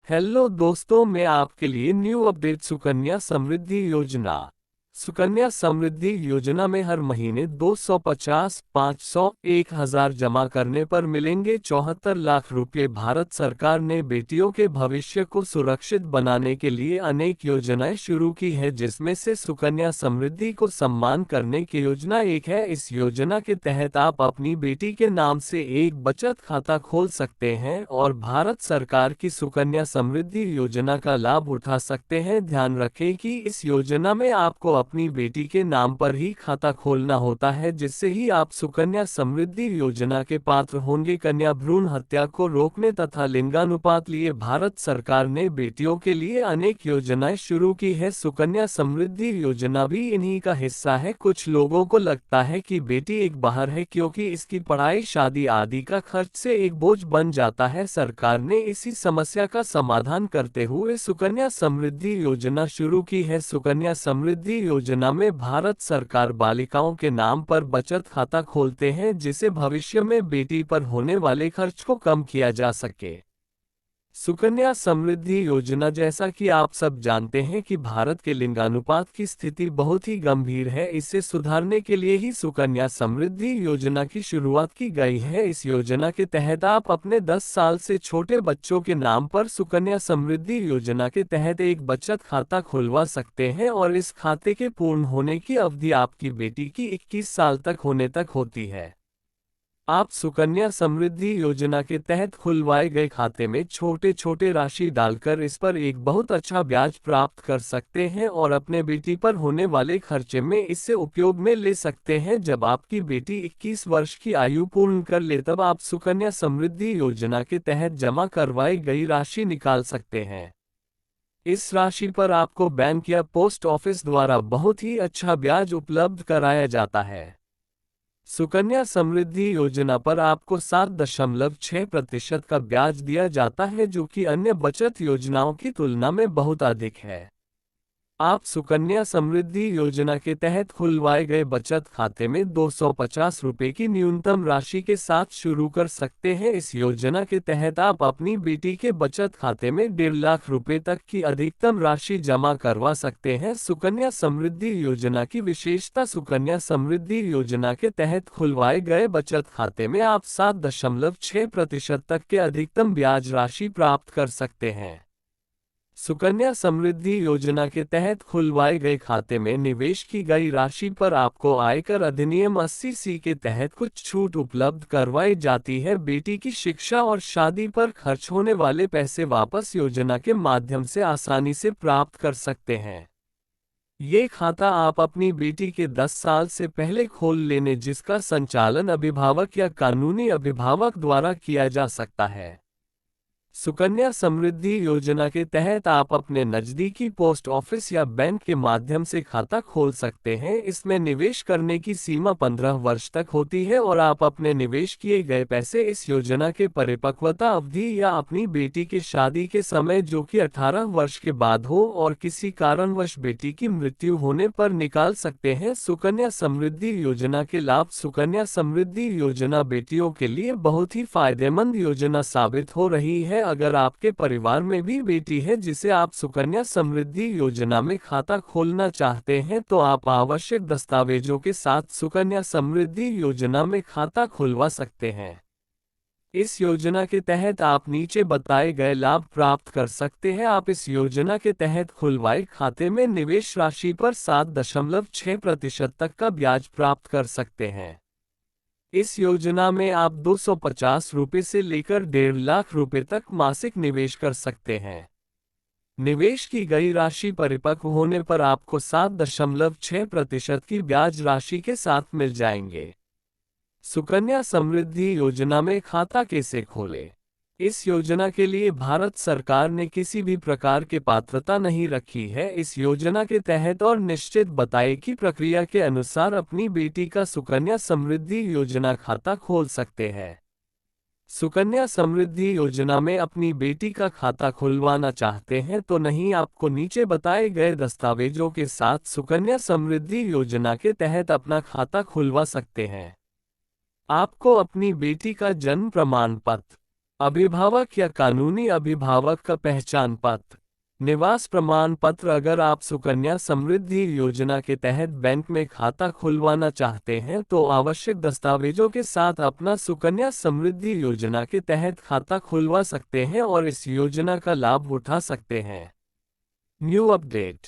Hello दोस्तों, मैं आपके लिए न्यू अपडेट सुकन्या समृद्धि योजना। सुकन्या समृद्धि योजना में हर महीने 250, 500, 1000 जमा करने पर मिलेंगे 74 लाख रुपए। भारत सरकार ने बेटियों के भविष्य को सुरक्षित बनाने के लिए अनेक योजनाएं शुरू की है, जिसमें से सुकन्या समृद्धि को सम्मान करने की योजना एक है। इस योजना के तहत आप अपनी बेटी के नाम से एक बचत खाता खोल सकते हैं और भारत सरकार की सुकन्या समृद्धि योजना का लाभ उठा सकते हैं। ध्यान रखें कि इस योजना में आपको अपनी बेटी के नाम पर ही खाता खोलना होता है, जिससे ही आप सुकन्या समृद्धि योजना के पात्र होंगे। कन्या भ्रूण हत्या को रोकने तथा लिंगानुपात लिए भारत सरकार ने बेटियों के लिए अनेक योजनाएं शुरू की है। सुकन्या समृद्धि योजना भी इन्हीं का हिस्सा है। कुछ लोगों को लगता है कि बेटी एक बाहर है क्योंकि इसकी पढ़ाई, शादी आदि का खर्च से एक बोझ बन जाता है। सरकार ने इसी समस्या का समाधान करते हुए सुकन्या समृद्धि योजना शुरू की है। सुकन्या समृद्धि योजना में भारत सरकार बालिकाओं के नाम पर बचत खाता खोलते हैं, जिससे भविष्य में बेटी पर होने वाले खर्च को कम किया जा सके। सुकन्या समृद्धि योजना, जैसा कि आप सब जानते हैं कि भारत के लिंगानुपात की स्थिति बहुत ही गंभीर है। इसे सुधारने के लिए ही सुकन्या समृद्धि योजना की शुरुआत की गई है। इस योजना के तहत आप अपने 10 साल से छोटे बच्चों के नाम पर सुकन्या समृद्धि योजना के तहत एक बचत खाता खुलवा सकते हैं और इस खाते के पूर्ण होने की अवधि आपकी बेटी की 21 साल तक होने तक होती है। आप सुकन्या समृद्धि योजना के तहत खुलवाए गए खाते में छोटे छोटे राशि डालकर इस पर एक बहुत अच्छा ब्याज प्राप्त कर सकते हैं और अपने बेटी पर होने वाले खर्चे में इससे उपयोग में ले सकते हैं। जब आपकी बेटी 21 वर्ष की आयु पूर्ण कर ले, तब आप सुकन्या समृद्धि योजना के तहत जमा करवाई गई राशि निकाल सकते हैं। इस राशि पर आपको बैंक या पोस्ट ऑफिस द्वारा बहुत ही अच्छा ब्याज उपलब्ध कराया जाता है। सुकन्या समृद्धि योजना पर आपको 7.6% का ब्याज दिया जाता है, जो कि अन्य बचत योजनाओं की तुलना में बहुत अधिक है। आप सुकन्या समृद्धि योजना के तहत खुलवाए गए बचत खाते में 250 रुपये की न्यूनतम राशि के साथ शुरू कर सकते हैं। इस योजना के तहत आप अपनी बेटी के बचत खाते में 1.5 लाख रुपए तक की अधिकतम राशि जमा करवा सकते हैं। सुकन्या समृद्धि योजना की विशेषता: सुकन्या समृद्धि योजना के तहत खुलवाए गए बचत खाते में आप 7.6% तक के अधिकतम ब्याज राशि प्राप्त कर सकते हैं। सुकन्या समृद्धि योजना के तहत खुलवाए गए खाते में निवेश की गई राशि पर आपको आयकर अधिनियम 80C के तहत कुछ छूट उपलब्ध करवाई जाती है। बेटी की शिक्षा और शादी पर खर्च होने वाले पैसे वापस योजना के माध्यम से आसानी से प्राप्त कर सकते हैं। ये खाता आप अपनी बेटी के 10 साल से पहले खोल लेने, जिसका संचालन अभिभावक या कानूनी अभिभावक द्वारा किया जा सकता है। सुकन्या समृद्धि योजना के तहत आप अपने नज़दीकी पोस्ट ऑफिस या बैंक के माध्यम से खाता खोल सकते हैं। इसमें निवेश करने की सीमा 15 वर्ष तक होती है और आप अपने निवेश किए गए पैसे इस योजना के परिपक्वता अवधि या अपनी बेटी की शादी के समय, जो कि 18 वर्ष के बाद हो और किसी कारणवश बेटी की मृत्यु होने पर निकाल सकते हैं। सुकन्या समृद्धि योजना के लाभ: सुकन्या समृद्धि योजना बेटियों के लिए बहुत ही फायदेमंद योजना साबित हो रही है। अगर आपके परिवार में भी बेटी है जिसे आप सुकन्या समृद्धि योजना में खाता खोलना चाहते हैं, तो आप आवश्यक दस्तावेजों के साथ सुकन्या समृद्धि योजना में खाता खुलवा सकते हैं। इस योजना के तहत आप नीचे बताए गए लाभ प्राप्त कर सकते हैं। आप इस योजना के तहत खुलवाए खाते में निवेश राशि पर 7.6% तक का ब्याज प्राप्त कर सकते हैं। इस योजना में आप 250 रुपये से लेकर 1.5 लाख रुपए तक मासिक निवेश कर सकते हैं। निवेश की गई राशि परिपक्व होने पर आपको 7.6% की ब्याज राशि के साथ मिल जाएंगे। सुकन्या समृद्धि योजना में खाता कैसे खोलें? इस योजना के लिए भारत सरकार ने किसी भी प्रकार की पात्रता नहीं रखी है। इस योजना के तहत और निश्चित बताई की प्रक्रिया के अनुसार अपनी बेटी का सुकन्या समृद्धि योजना खाता खोल सकते हैं। सुकन्या समृद्धि योजना में अपनी बेटी का खाता खुलवाना चाहते हैं तो नहीं, आपको नीचे बताए गए दस्तावेजों के साथ सुकन्या समृद्धि योजना के तहत अपना खाता खुलवा सकते हैं। आपको अपनी बेटी का जन्म प्रमाण पत्र, अभिभावक या कानूनी अभिभावक का पहचान पत्र, निवास प्रमाण पत्र। अगर आप सुकन्या समृद्धि योजना के तहत बैंक में खाता खुलवाना चाहते हैं तो आवश्यक दस्तावेजों के साथ अपना सुकन्या समृद्धि योजना के तहत खाता खुलवा सकते हैं और इस योजना का लाभ उठा सकते हैं। New update.